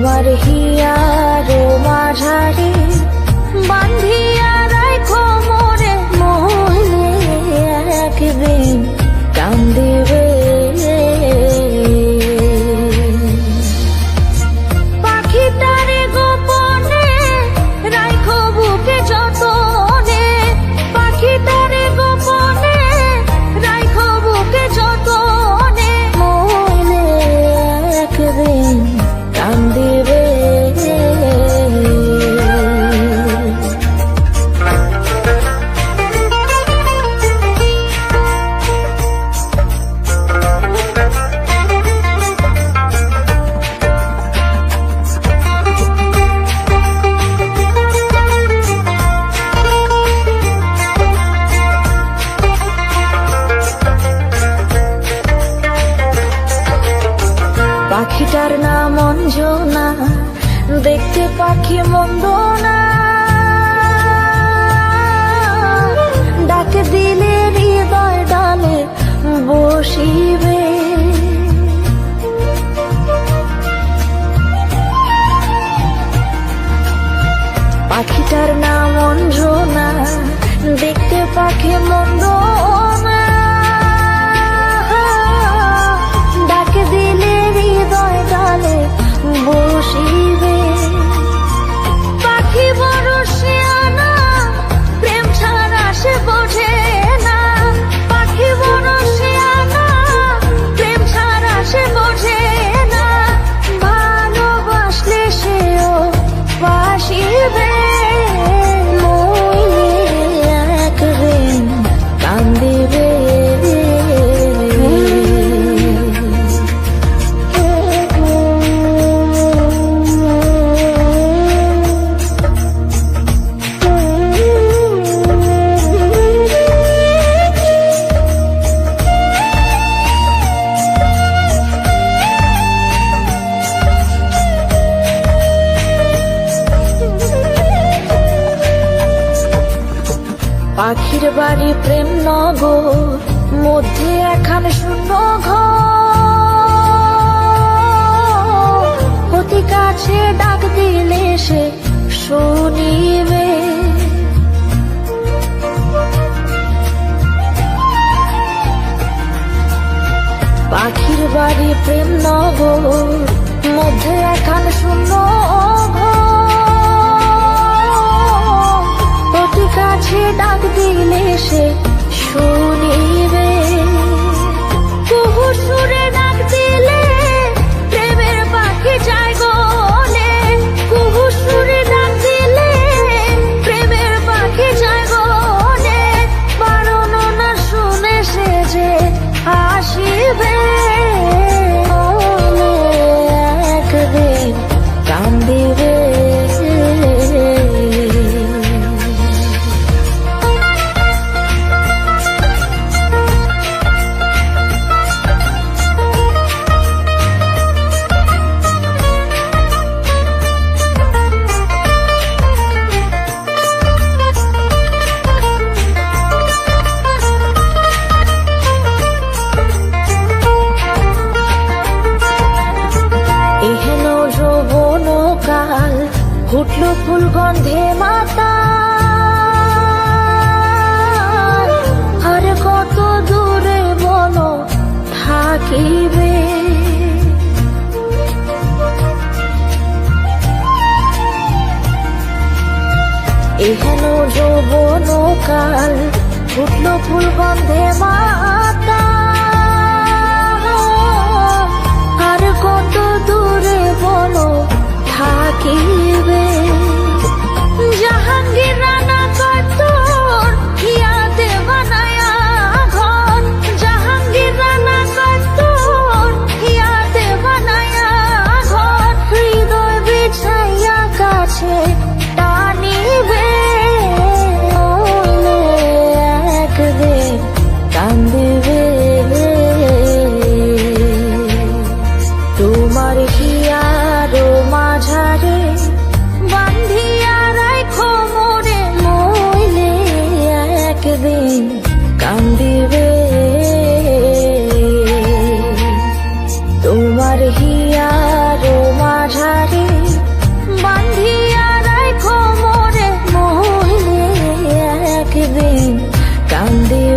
তোমার হিয়ার মাঝারে বান্ধিয়া রাখো মোরে, মনে একদিন কান্দিবে। পাখিটারে গোপনে রাখো বুকে যতনে, পাখিটারে গোপনে রাখো বুকে যতনে, মনে একদিন কান্দিবে। পাখিটার নাম অঞ্জনা, দেখতে পাখি মন্দ না, ডাক দিলে হৃদয় ডালে বসিবে। পাখিটার নাম অঞ্জনা, দেখতে পাখি মন্দ না, ডাক দিলে হৃদয় ডালে বসিবে। পাখি বড় শিয়ানা, প্রেম ছাড়া সে বোঝে না, পাখি বড় শিয়ানা, প্রেম ছাড়া সে বোঝে না, ভালোবাসলে সেও বাসিবে। মনে একদিন কান্দিবে। পাখির বাড়ি প্রেম নগর, মধ্যে একখান শূন্য ঘর, অতি কাছে ডাক দিলে সে শুনিবে। পাখির বাড়ি প্রেম নগর, মধ্যে একখান শূন্য ঘর, অতি কাছে ডাক দিলে সে শুনিবে। কুহু সুরে ডাক দিলে প্রেমের পাখি যায় গলে, কুহু সুরে ডাক দিলে প্রেমের পাখি যায় গলে, বারণ না শুনে সে যে আসিবে। মনে একদিন কান্দিবে। এহেন যৌবন কাল ফুটল ফুল গন্ধে মাতা, আর কত দূরে বলো থাকিবে। এহেন যৌবন কাল ফুটল ফুল গন্ধে মাতা, আর কত দূরে বলো থাকিবে। জাহাঙ্গীর রানা কতর হিয়াতে বানায়া ঘর, জাহাঙ্গীর রানা কতর হিয়াতে বানায়া ঘর, হৃদয় বিছাইয়া কাছে টানিবে। মনে একদিন কান্দিবে। তোমার হিয়ার মাঝারে বান্ধিয়া রাখো মোরে, মনে একদিন কান্দিবে। তোমার হিয়ার মাঝারে কান্দে